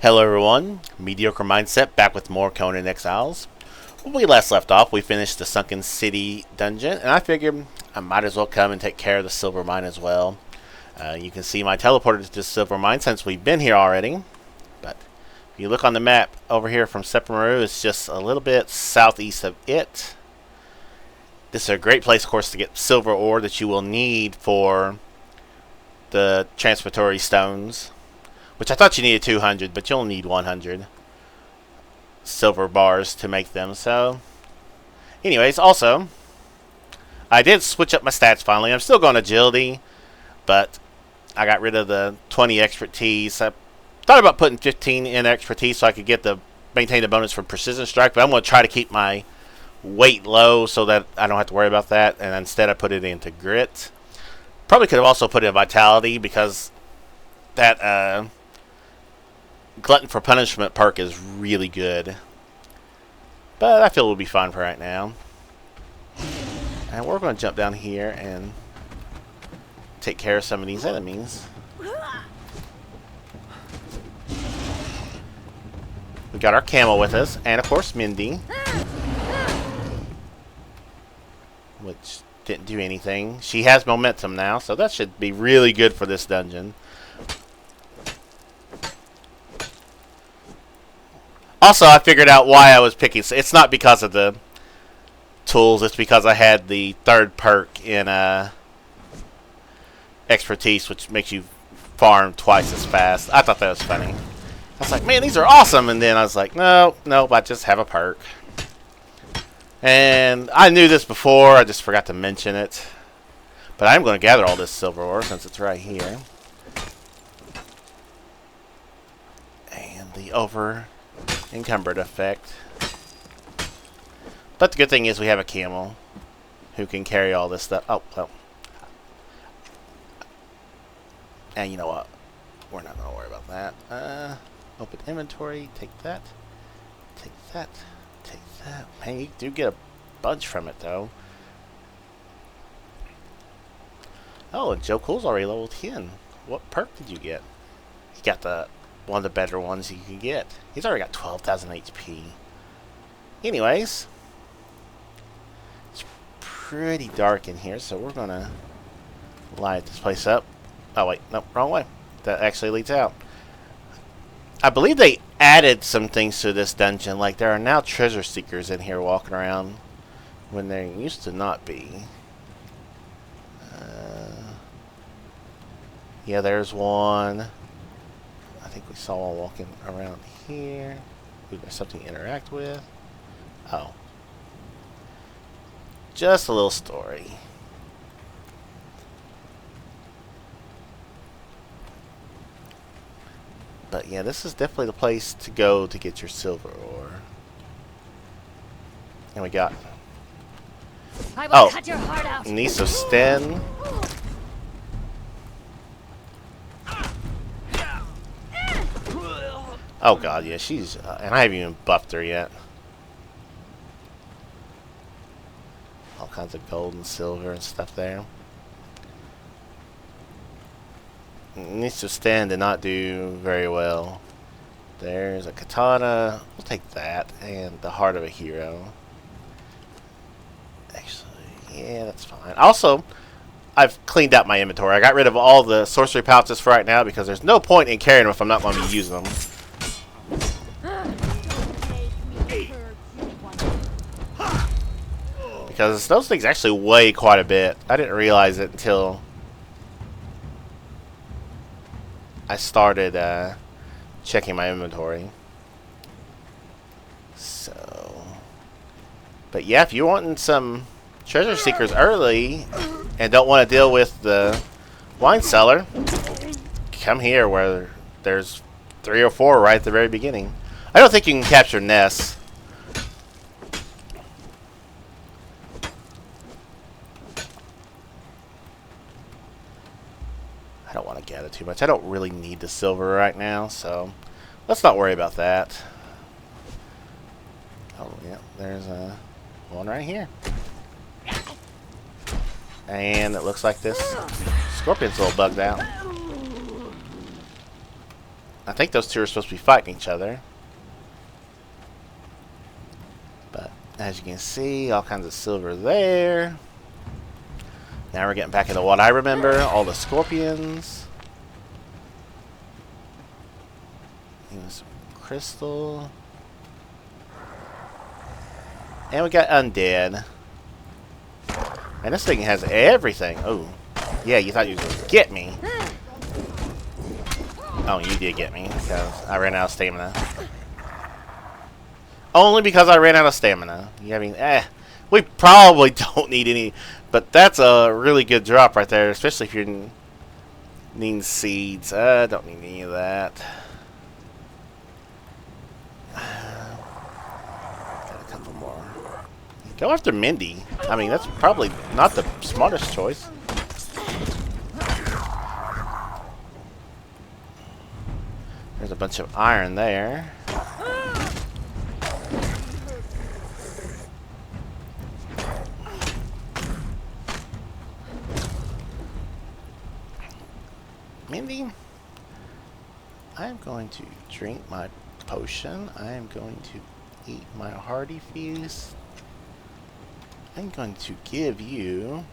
Hello everyone, Mediocre Mindset back with more Conan Exiles. When we last left off, we finished the Sunken City dungeon, and I figured I might as well come and take care of the silver mine as well. You can see my teleporter to the silver mine since we've been here already. But if you look on the map over here from Sephiroth, it's just a little bit southeast of it. This is a great place, of course, to get silver ore that you will need for the transfertory stones. Which I thought you needed 200, but you'll need 100 silver bars to make them. So, anyways, also, I did switch up my stats finally. I'm still going agility, but I got rid of the 20 expertise. I thought about putting 15 in expertise so I could maintain the bonus from precision strike, but I'm going to try to keep my weight low so that I don't have to worry about that. And instead, I put it into grit. Probably could have also put it in vitality because that Glutton for Punishment perk is really good. But I feel it'll be fine for right now. And we're going to jump down here and take care of some of these enemies. We got our camel with us, and of course Mindy. Which didn't do anything. She has momentum now, so that should be really good for this dungeon. Also, I figured out why I was picking. It's not because of the tools. It's because I had the third perk in expertise, which makes you farm twice as fast. I thought that was funny. I was like, man, these are awesome. And then I was like, no, I just have a perk. And I knew this before. I just forgot to mention it. But I'm going to gather all this silver ore since it's right here. And the encumbered effect. But the good thing is we have a camel who can carry all this stuff. Oh, well. And you know what? We're not going to worry about that. Open inventory. Take that. Take that. Take that. Man, you do get a bunch from it, though. Oh, and Joe Cool's already level 10. What perk did you get? You got the one of the better ones you can get. He's already got 12,000 HP. Anyways, it's pretty dark in here, so we're gonna light this place up. Oh wait, no, wrong way. That actually leads out. I believe they added some things to this dungeon, like there are now treasure seekers in here walking around when there used to not be. Yeah, there's one. I think we saw one walking around here. We've got something to interact with. Oh. Just a little story. But yeah, this is definitely the place to go to get your silver ore. And we got... Oh, cut your heart out. Niso Sten. Oh god, yeah, she's... and I haven't even buffed her yet. All kinds of gold and silver and stuff there. Needs to stand and not do very well. There's a katana. We'll take that. And the heart of a hero. Actually, yeah, that's fine. Also, I've cleaned out my inventory. I got rid of all the sorcery pouches for right now because there's no point in carrying them if I'm not going to be using them. Because those things actually weigh quite a bit. I didn't realize it until I started checking my inventory. So, but yeah, if you're wanting some treasure seekers early and don't want to deal with the wine cellar, come here where there's 3 or 4 right at the very beginning. I don't think you can capture nests. I don't want to gather too much. I don't really need the silver right now, so let's not worry about that. Oh, yeah, there's one right here. And it looks like this scorpion's a little bugged out. I think those two are supposed to be fighting each other. But as you can see, all kinds of silver there. Now we're getting back into what I remember. All the scorpions. Even some crystal. And we got Undead. And this thing has everything. Oh. Yeah, you thought you was going to get me. Oh, you did get me. Because I ran out of stamina. Only because I ran out of stamina. I mean, we probably don't need any. But that's a really good drop right there. Especially if you're needing seeds. I don't need any of that. Go after Mindy. I mean, that's probably not the smartest choice. There's a bunch of iron there. Mindy, I'm going to drink my potion. I am going to eat my hearty feast. I'm going to give you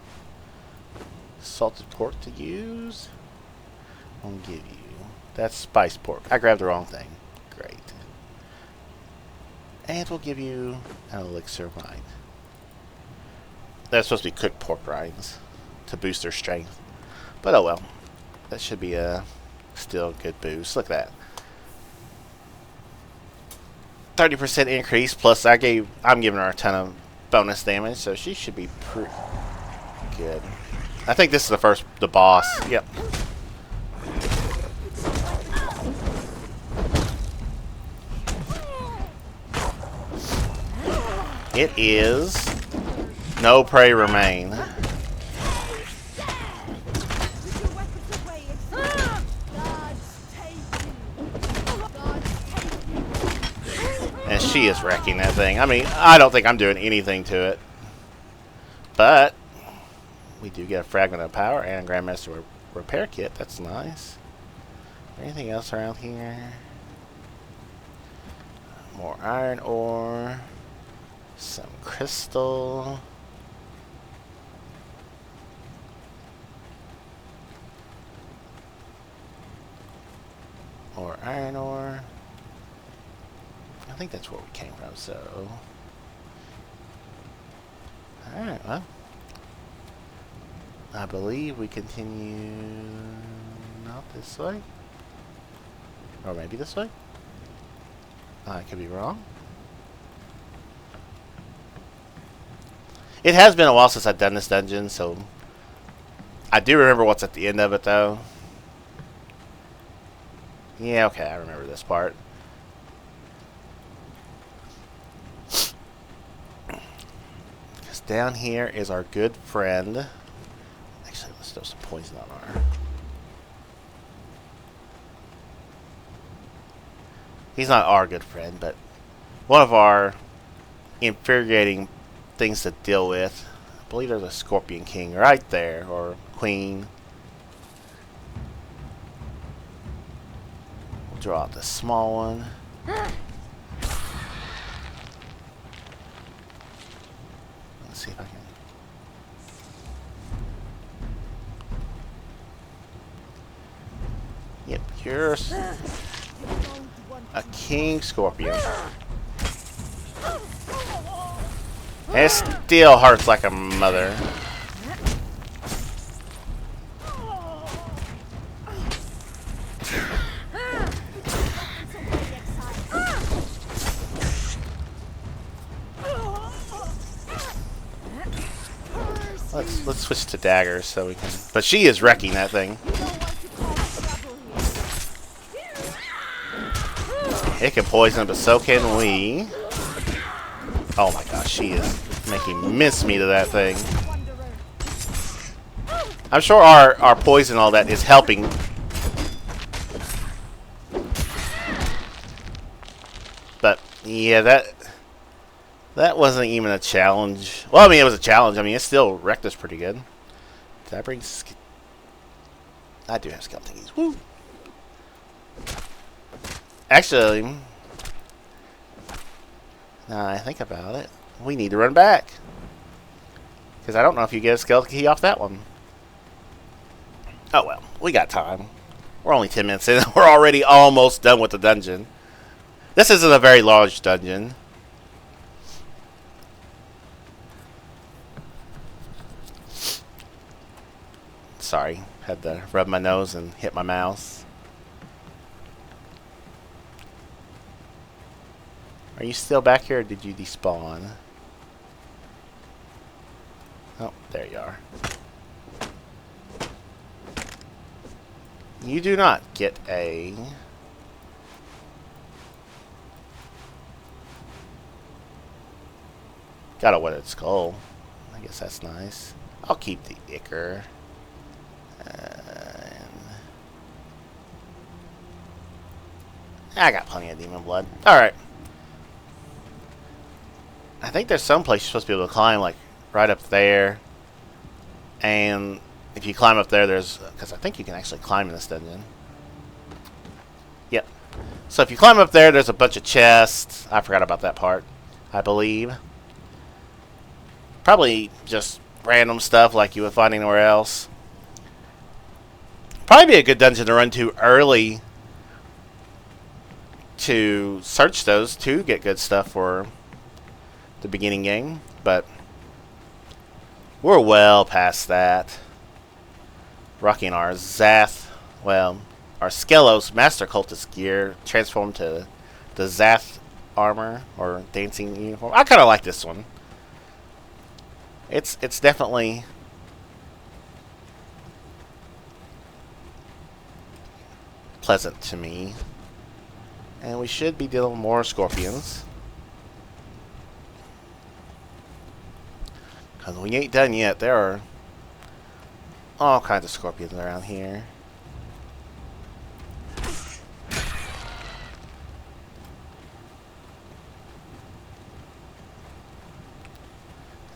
salted pork to use. I'm going to give you... That's spiced pork. I grabbed the wrong thing. Great. And we'll give you an elixir wine. That's supposed to be cooked pork rinds to boost their strength. But oh well. That should be a still good boost. Look at that. 30% increase plus I'm giving her a ton of bonus damage, so she should be pretty good. I think this is the boss. Yep. It is no prey remain. And she is wrecking that thing. I mean, I don't think I'm doing anything to it. But we do get a fragment of power and a Grandmaster repair kit. That's nice. Anything else around here? More iron ore. Some crystal. More iron ore. I think that's where we came from, so... Alright, well... I believe we continue... not this way? Or maybe this way? I could be wrong. It has been a while since I've done this dungeon, so... I do remember what's at the end of it, though. Yeah, okay, I remember this part. Down here is our good friend. Actually, let's throw some poison on our... He's not our good friend, but one of our infuriating things to deal with. I believe there's a Scorpion King right there, or Queen. We'll draw out the small one. See if I can. Yep, you're a king scorpion. And it still hurts like a mother. Let's switch to daggers so we can. But she is wrecking that thing. It can poison, but so can we. Oh my gosh, she is making mincemeat of that thing. I'm sure our poison and all that is helping. But yeah, that wasn't even a challenge. Well, I mean, it was a challenge. I mean, it still wrecked us pretty good. Did I bring... I do have skeleton keys. Woo! Actually, now I think about it, we need to run back. Because I don't know if you get a skeleton key off that one. Oh well, we got time. We're only 10 minutes in. We're already almost done with the dungeon. This isn't a very large dungeon. Sorry, had to rub my nose and hit my mouse. Are you still back here or did you despawn? Oh, there you are. You do not get a... Got a weathered skull. I guess that's nice. I'll keep the ichor. I got plenty of demon blood. Alright. I think there's some place you're supposed to be able to climb, like right up there. And if you climb up there, there's... Because I think you can actually climb in this dungeon. Yep. So if you climb up there, there's a bunch of chests. I forgot about that part, I believe. Probably just random stuff like you would find anywhere else. Probably be a good dungeon to run to early to search those to get good stuff for the beginning game, but we're well past that. Rocking our Zath, well, our Skelos Master Cultist gear transformed to the Zath armor or dancing uniform. I kind of like this one. It's definitely pleasant to me. And we should be dealing with more scorpions. Because we ain't done yet. There are all kinds of scorpions around here.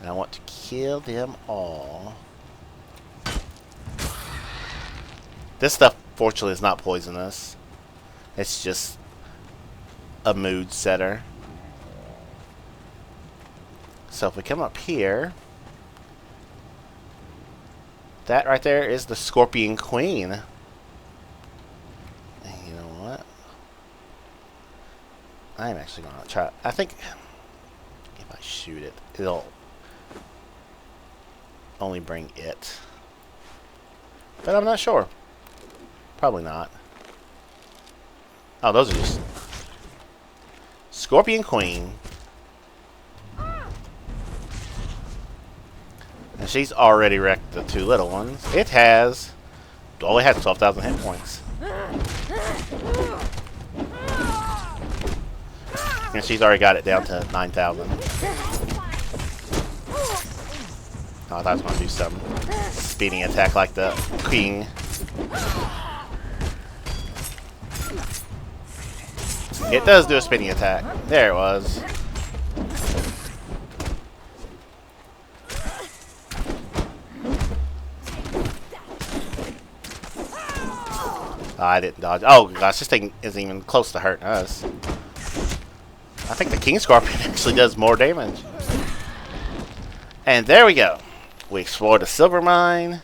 And I want to kill them all. This stuff, fortunately, is not poisonous. It's just a mood setter. So if we come up here, that right there is the Scorpion Queen. And you know what? I'm actually going to try. I think if I shoot it, it'll only bring it. But I'm not sure. Probably not. Oh, those are just Scorpion Queen. And she's already wrecked the two little ones. It has... Oh, it has 12,000 hit points. And she's already got it down to 9,000. Oh, I thought I was going to do some speeding attack like the King. It does do a spinning attack. There it was. Oh, I didn't dodge. Oh gosh, this thing isn't even close to hurting us. I think the King Scorpion actually does more damage. And there we go. We explored a silver mine.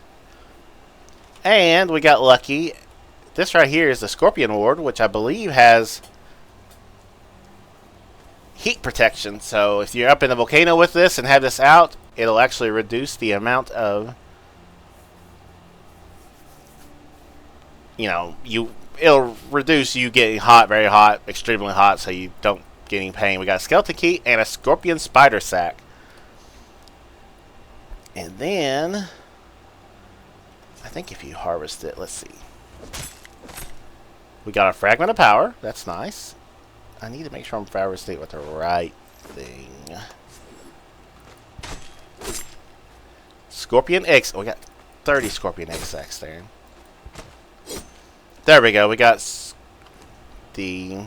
And we got lucky. This right here is the Scorpion Ward, which I believe has heat protection. So if you're up in the volcano with this and have this out, it'll actually reduce the amount of, you know, it'll reduce you getting hot, very hot, extremely hot, so you don't get any pain. We got a skeleton key and a scorpion spider sack. And then I think if you harvest it, let's see. We got a fragment of power. That's nice. I need to make sure I'm harvesting with the right thing. Scorpion eggs. Oh, we got 30 scorpion egg sacks there. There we go. We got the...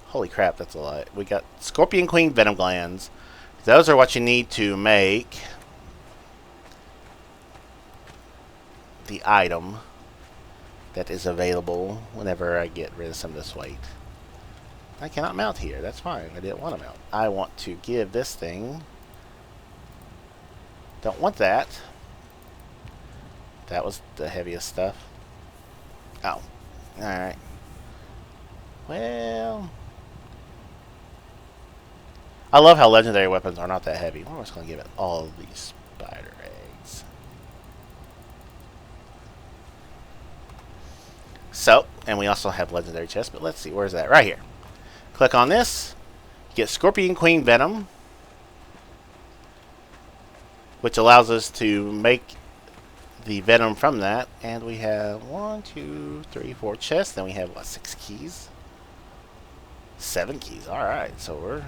Holy crap, that's a lot. We got Scorpion Queen Venom Glands. Those are what you need to make the item. that is available whenever I get rid of some of this weight. I cannot mount here. That's fine. I didn't want to mount. I want to give this thing. Don't want that. That was the heaviest stuff. Oh. Alright. Well. I love how legendary weapons are not that heavy. We're just going to give it all of these spider eggs. So, and we also have legendary chests, but let's see. Where's that? Right here. Click on this. Get Scorpion Queen Venom, which allows us to make the venom from that. And we have 1, 2, 3, 4 chests. Then we have, what, 6 keys? 7 keys. Alright, so we're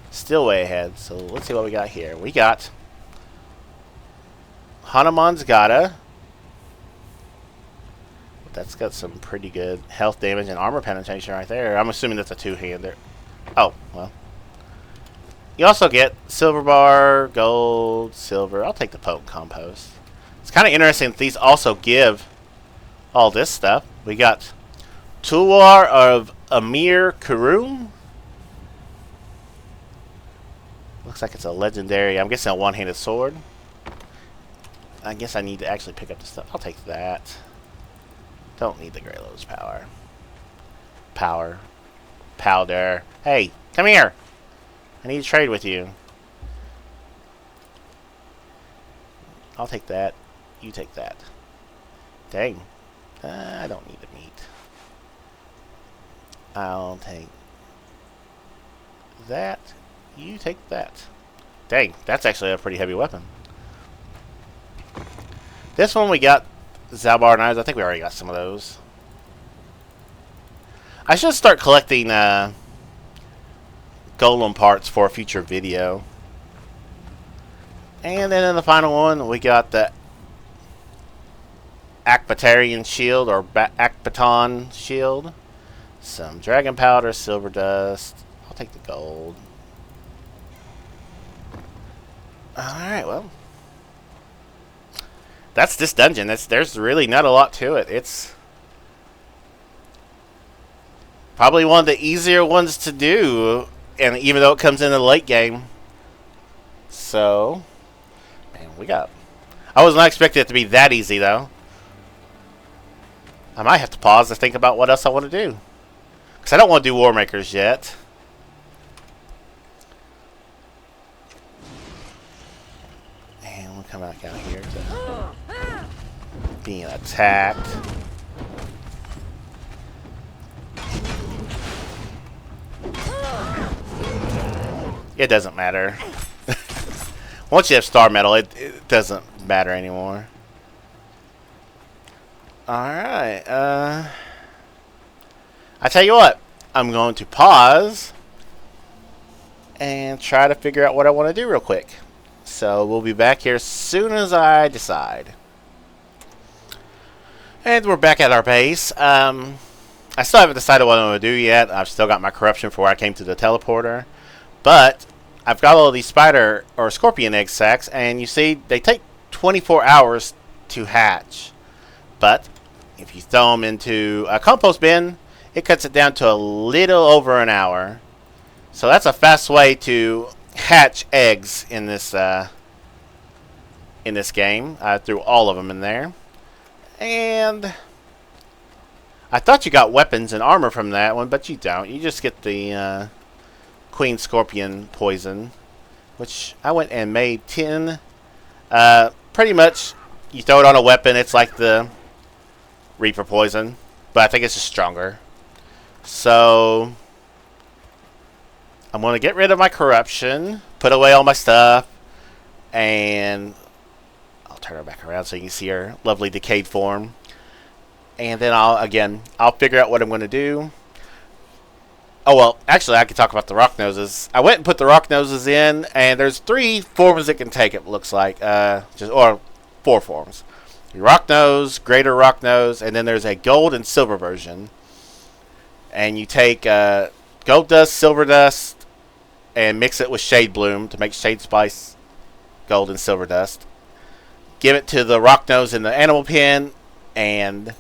still way ahead. So let's see what we got here. We got Hanuman's Gata. That's got some pretty good health damage and armor penetration right there. I'm assuming that's a two-hander. Oh, well. You also get silver bar, gold, silver. I'll take the potent compost. It's kind of interesting that these also give all this stuff. We got Tulwar of Amir Karum. Looks like it's a legendary, I'm guessing a one-handed sword. I guess I need to actually pick up the stuff. I'll take that. Don't need the Greylo's power. Powder. Hey, come here. I need to trade with you. I'll take that. You take that. Dang. I don't need the meat. I'll take that. You take that. Dang, that's actually a pretty heavy weapon. This one we got Zalbar knives. I think we already got some of those. I should start collecting golem parts for a future video. And then in the final one, we got the Akbatarian shield or Akbaton shield. Some dragon powder, silver dust. I'll take the gold. Alright, well. That's this dungeon. There's really not a lot to it. It's probably one of the easier ones to do, and even though it comes in the late game. So, man, I was not expecting it to be that easy, though. I might have to pause to think about what else I want to do. Because I don't want to do War Makers yet. And we'll come back out here to being attacked. It doesn't matter. Once you have star metal, it doesn't matter anymore. Alright, I tell you what, I'm going to pause and try to figure out what I want to do real quick. So we'll be back here as soon as I decide. And we're back at our base. I still haven't decided what I'm going to do yet. I've still got my corruption for where I came to the teleporter. But I've got all these spider or scorpion egg sacs, and you see they take 24 hours to hatch. But if you throw them into a compost bin, it cuts it down to a little over an hour. So that's a fast way to hatch eggs in this game. I threw all of them in there. And I thought you got weapons and armor from that one, but you don't. You just get the Queen Scorpion poison, which I went and made 10. Pretty much, you throw it on a weapon, it's like the Reaper poison, but I think it's just stronger. So I'm going to get rid of my corruption, put away all my stuff, and I'll turn her back around so you can see her lovely decayed form. And then I'll figure out what I'm going to do. Oh, well, actually, I can talk about the rock noses. I went and put the rock noses in, and there's 3 forms it can take, it looks like. Or 4 forms. Rock nose, greater rock nose, and then there's a gold and silver version. And you take gold dust, silver dust, and mix it with shade bloom to make shade spice gold and silver dust. Give it to the rock nose in the animal pen, and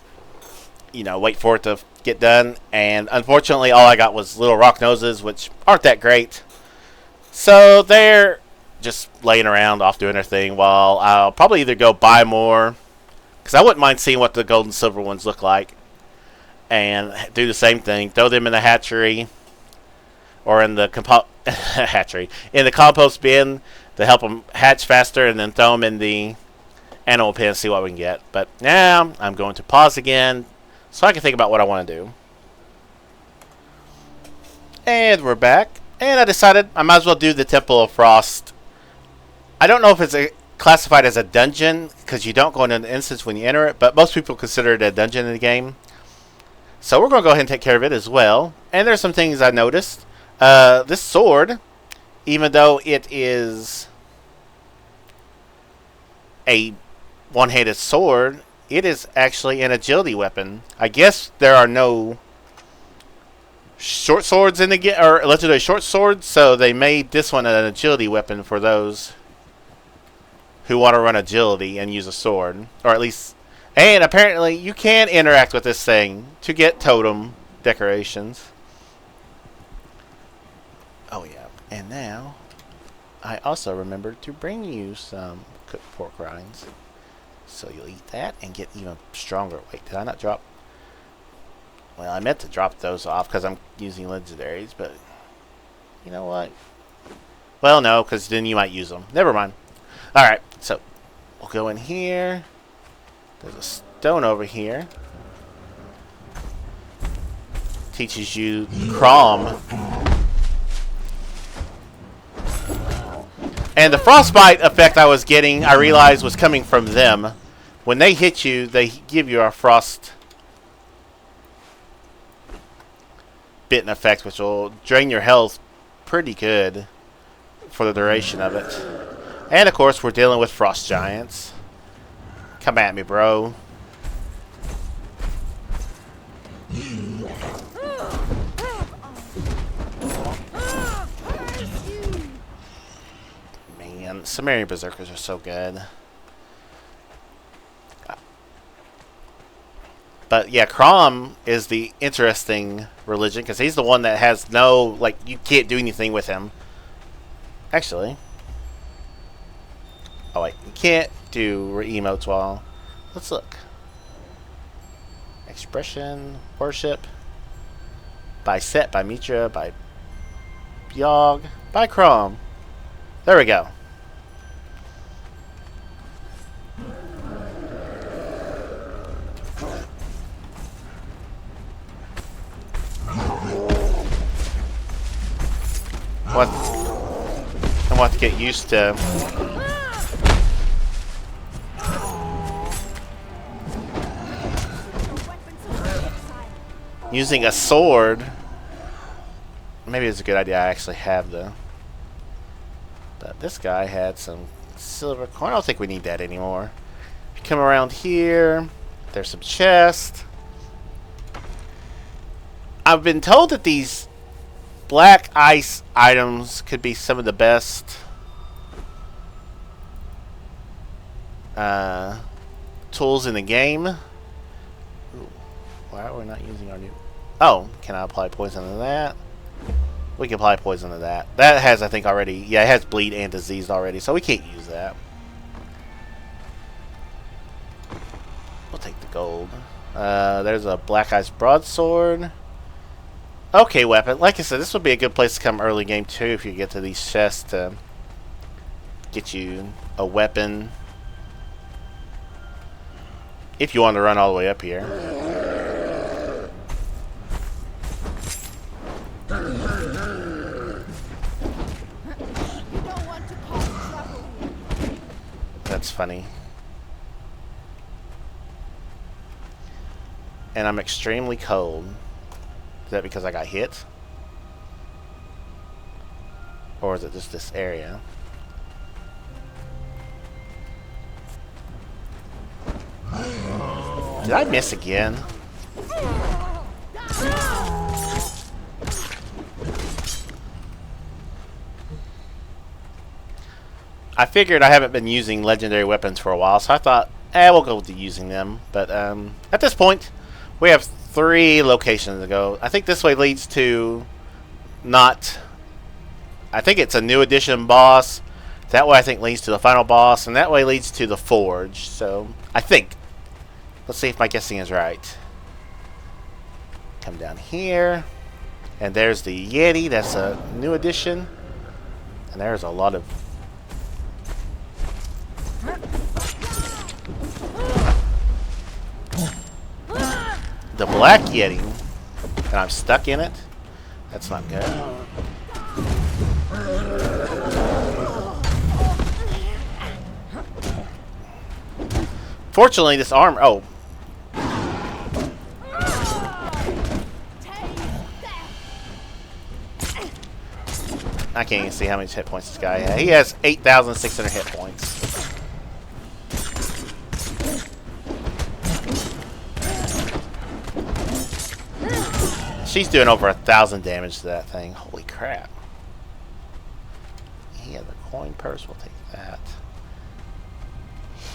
you know, wait for it to get done. And unfortunately, all I got was little rock noses, which aren't that great. So they're just laying around off doing their thing while I'll probably either go buy more, because I wouldn't mind seeing what the gold and silver ones look like, and do the same thing. Throw them in the hatchery or in the hatchery, in the compost bin to help them hatch faster, and then throw them in the animal pen and see what we can get. But now I'm going to pause again so I can think about what I want to do. And we're back. And I decided I might as well do the Temple of Frost. I don't know if it's classified as a dungeon, because you don't go into an instance when you enter it, but most people consider it a dungeon in the game. So we're going to go ahead and take care of it as well. And there's some things I noticed. This sword, even though it is a one-handed sword, it is actually an agility weapon. I guess there are no short swords in the game, or legendary short swords, so they made this one an agility weapon for those who want to run agility and use a sword, or at least. And apparently you can interact with this thing to get totem decorations. Oh yeah, and now I also remembered to bring you some cooked pork rinds, so you'll eat that and get even stronger. Wait, did I not drop? Well, I meant to drop those off because I'm using legendaries, but you know what? Well, no, because then you might use them. Never mind. Alright, so we'll go in here. There's a stone over here. Teaches you Crom. And the frostbite effect I was getting, I realized was coming from them. When they hit you, they give you a frost bitten effect, which will drain your health pretty good for the duration of it. And of course, we're dealing with frost giants. Come at me, bro. Man, Sumerian berserkers are so good. But yeah, Crom is the interesting religion, because he's the one that has no, like, you can't do anything with him. Actually. Oh wait, you can't do emotes while. Let's look. Expression, worship. By Set, by Mitra, by Yogg, by Crom. There we go. What? I want to get used to using a sword. Maybe it's a good idea I actually have the. But this guy had some silver coin. I don't think we need that anymore. Come around here. There's some chests. I've been told that these black ice items could be some of the best tools in the game. Ooh, why are we not using our new... Oh, can I apply poison to that? We can apply poison to that. That has, I think, already... Yeah, it has bleed and disease already, so we can't use that. We'll take the gold. There's a black ice broadsword. Okay, weapon. Like I said, this would be a good place to come early game too if you get to these chests to get you a weapon. If you want to run all the way up here. That's funny. And I'm extremely cold. Is that because I got hit? Or is it just this area? Did I miss again? I figured I haven't been using legendary weapons for a while, so I thought, we'll go to using them. But at this point, We have 3 locations to go. I think this way leads to not... I think it's a new edition boss. That way I think leads to the final boss. And that way leads to the forge. So, I think. Let's see if my guessing is right. Come down here. And there's the Yeti. That's a new edition. And there's a lot of... the Black Yeti. And I'm stuck in it. That's not good. Fortunately, this armor... Oh. I can't even see how many hit points this guy has. He has 8,600 hit points. She's doing over 1,000 damage to that thing. Holy crap. He has a coin purse. We'll take that.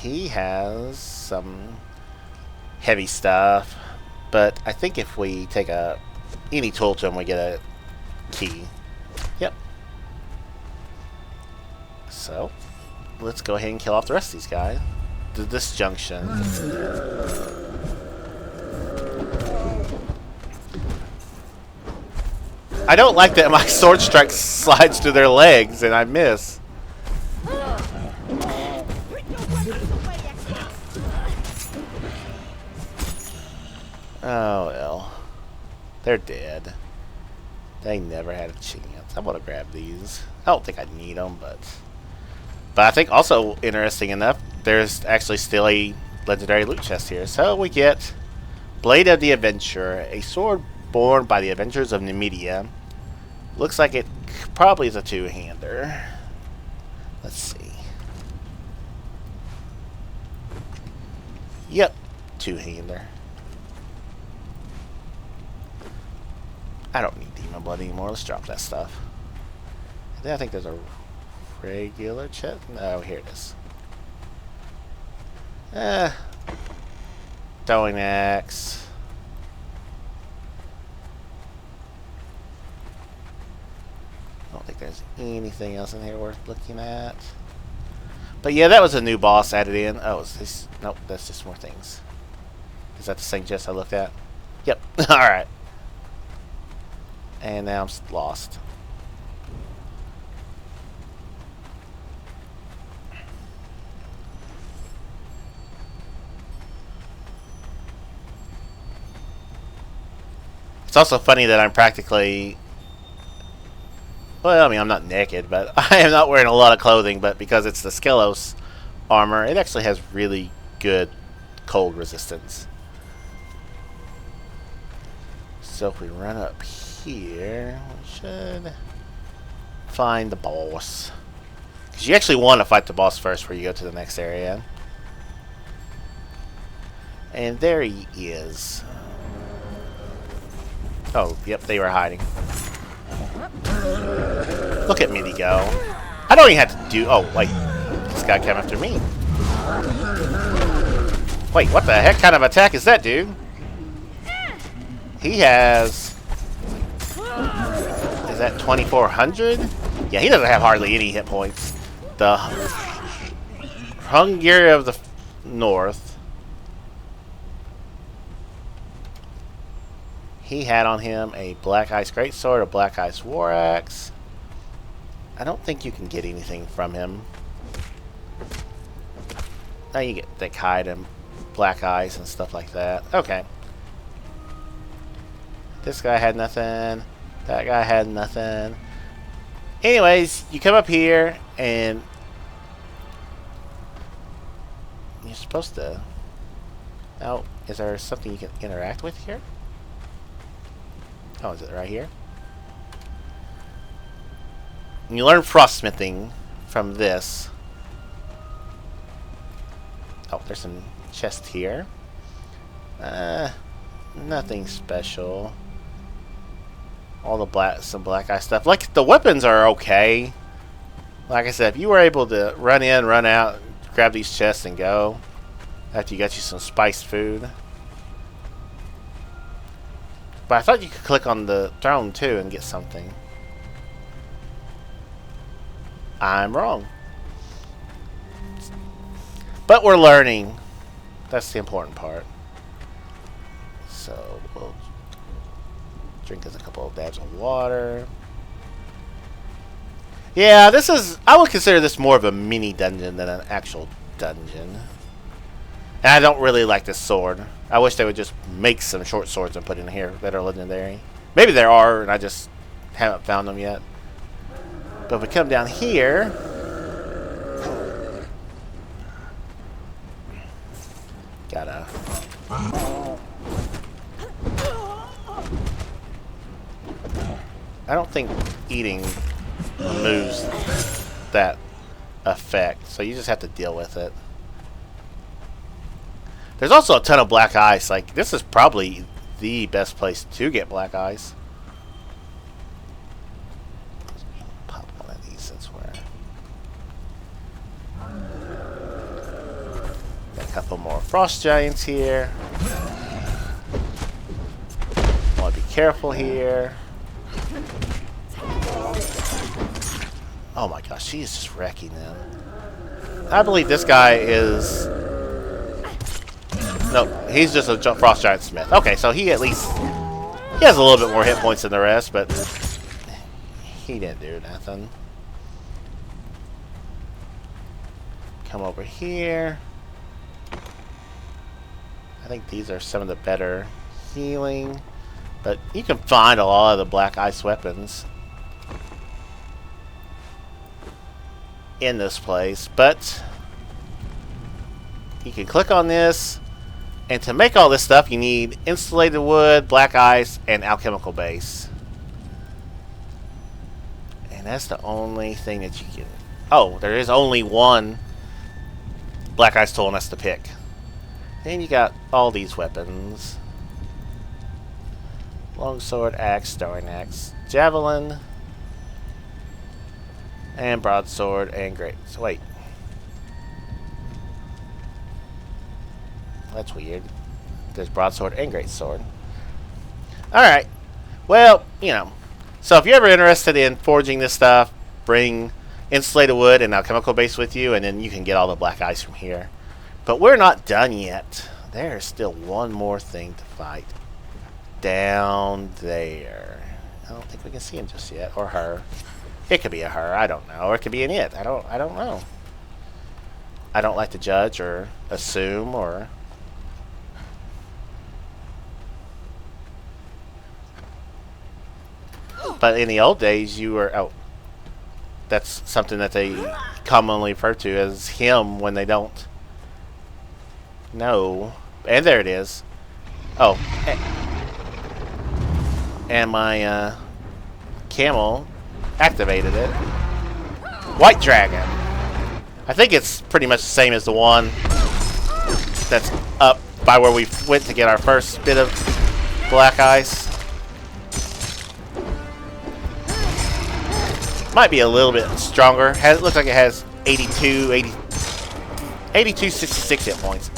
He has some heavy stuff. But I think if we take any tool to him, we get a key. Yep. So, let's go ahead and kill off the rest of these guys. To this junction. I don't like that my sword strike slides through their legs and I miss. Oh well. They're dead. They never had a chance. I'm gonna grab these. I don't think I need them, but I think also interesting enough, there's actually still a legendary loot chest here. So we get Blade of the Adventurer, a sword born by the adventures of Numidia. Looks like it probably is a two-hander. Let's see. Yep, two-hander. I don't need Demon Blood anymore. Let's drop that stuff. And then I think there's a regular chest. No, here it is. Throwing axe. I don't think there's anything else in here worth looking at. But yeah, that was a new boss added in. Oh, is this? Nope, that's just more things. Is that the same chest I looked at? Yep. Alright. And now I'm lost. It's also funny that I'm practically... Well, I mean, I'm not naked, but I am not wearing a lot of clothing, but because it's the Skelos armor, it actually has really good cold resistance. So if we run up here, we should find the boss. Because you actually want to fight the boss first before you go to the next area. And there he is. Oh, yep, they were hiding. Look at Mindy go. I don't even have to do... Oh, wait. This guy came after me. Wait, what the heck kind of attack is that, dude? He has... Is that 2,400? Yeah, he doesn't have hardly any hit points. The Hungary of the North. He had on him a Black Ice Greatsword, a Black Ice War Axe. I don't think you can get anything from him. Now you get thick hide and black ice and stuff like that. Okay. This guy had nothing. That guy had nothing. Anyways, you come up here and you're supposed to... Oh, is there something you can interact with here? Oh, is it right here? And you learn frostsmithing from this. Oh, there's some chest here. Nothing special. All the some black eye stuff. Like, the weapons are okay. Like I said, if you were able to run in, run out, grab these chests and go, after you got you some spiced food. But I thought you could click on the throne too and get something. I'm wrong. But we're learning. That's the important part. So we'll drink us a couple of dabs of water. Yeah, this is... I would consider this more of a mini dungeon than an actual dungeon. And I don't really like this sword. I wish they would just make some short swords and put in here that are legendary. Maybe there are, and I just haven't found them yet. But if we come down here... Gotta... I don't think eating removes that effect, so you just have to deal with it. There's also a ton of black ice. Like, this is probably the best place to get black ice. Pop one of these since we're... Got a couple more frost giants here. Want to be careful here. Oh my gosh, she is just wrecking them. I believe this guy is... No, he's just a frost giant smith. Okay, so he at least... He has a little bit more hit points than the rest, but... He didn't do nothing. Come over here. I think these are some of the better healing. But you can find a lot of the black ice weapons in this place, but you can click on this, and to make all this stuff you need insulated wood, black ice, and alchemical base. And that's the only thing that you can... Oh, there is only one black ice tool, and that's the pick. Then you got all these weapons. Longsword, axe, throwing axe, javelin, and broadsword, and great. So wait. That's weird. There's broadsword and greatsword. Alright. Well, you know. So if you're ever interested in forging this stuff, bring insulated wood and alchemical base with you, and then you can get all the black ice from here. But we're not done yet. There's still one more thing to fight. Down there. I don't think we can see him just yet. Or her. It could be a her, I don't know. Or it could be an it. I don't know. I don't like to judge or assume or... But in the old days, you were... Oh. That's something that they commonly refer to as him when they don't know. And there it is. Oh. And my camel activated it. White dragon. I think it's pretty much the same as the one that's up by where we went to get our first bit of black ice. Might be a little bit stronger. It looks like it has 82, 66 hit points.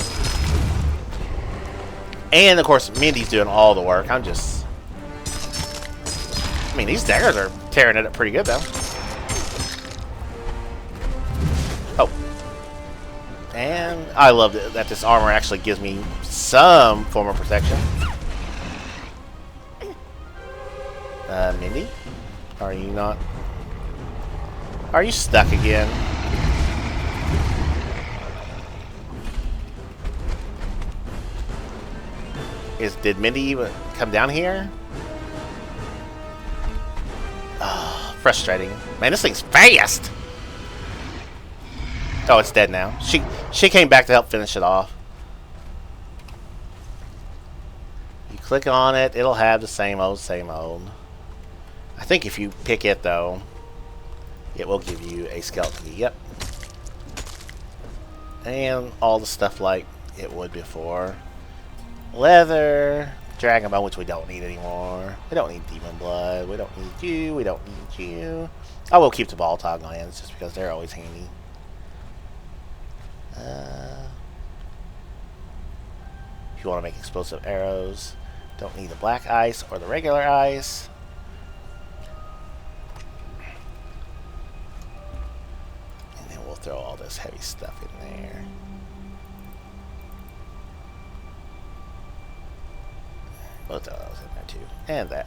And of course, Mindy's doing all the work. I mean, these daggers are tearing it up pretty good, though. Oh. And I love that this armor actually gives me some form of protection. Mindy? Are you not... Are you stuck again? Did Mindy even come down here? Oh, frustrating. Man, this thing's fast! Oh, it's dead now. She came back to help finish it off. You click on it, it'll have the same old, same old. I think if you pick it, though, it will give you a skeleton key. Yep. And all the stuff like it would before. Leather, dragon bone, which we don't need anymore. We don't need demon blood. We don't need you. We don't need you. I will keep the Baltog lands just because they're always handy. If you want to make explosive arrows, Don't need the black ice or the regular ice. And then we'll throw all this heavy stuff in there. We'll throw those in there too. And that.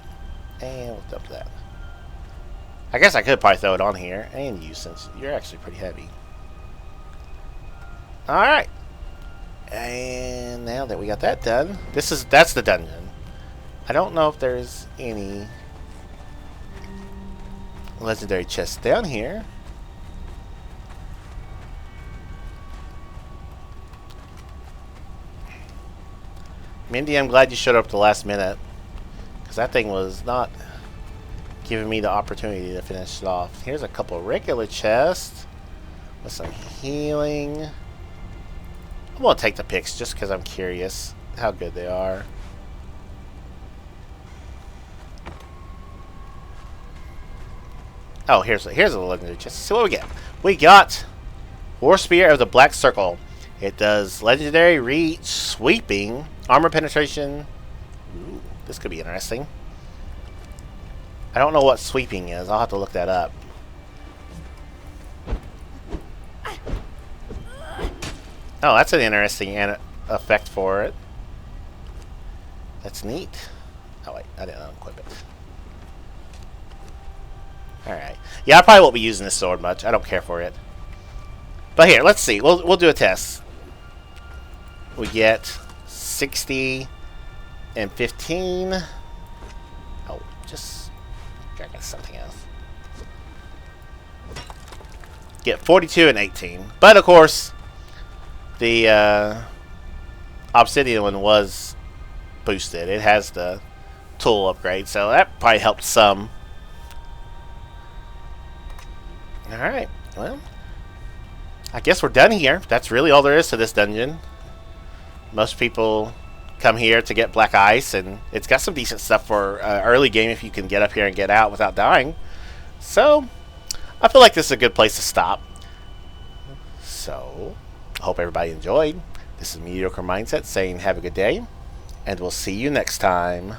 And we'll dump that. I guess I could probably throw it on here. And you, since you're actually pretty heavy. Alright. And now that we got that done, that's the dungeon. I don't know if there's any legendary chests down here. Mindy, I'm glad you showed up at the last minute, because that thing was not giving me the opportunity to finish it off. Here's a couple regular chests with some healing. I'm going to take the picks just because I'm curious how good they are. Oh, here's a legendary chest. So what we get? We got War Spear of the Black Circle. It does legendary reach, sweeping, armor penetration. Ooh, this could be interesting. I don't know what sweeping is. I'll have to look that up. Oh, that's an interesting effect for it. That's neat. Oh wait, I didn't unequip it. Alright. Yeah, I probably won't be using this sword much. I don't care for it. But here, let's see. We'll do a test. We get 60 and 15. Oh, just I got something else. Get 42 and 18. But of course, the Obsidian one was boosted. It has the tool upgrade, so that probably helped some. Alright, well, I guess we're done here. That's really all there is to this dungeon. Most people come here to get black ice, and it's got some decent stuff for early game if you can get up here and get out without dying. So, I feel like this is a good place to stop. So, I hope everybody enjoyed. This is Mediocre Mindset saying have a good day, and we'll see you next time.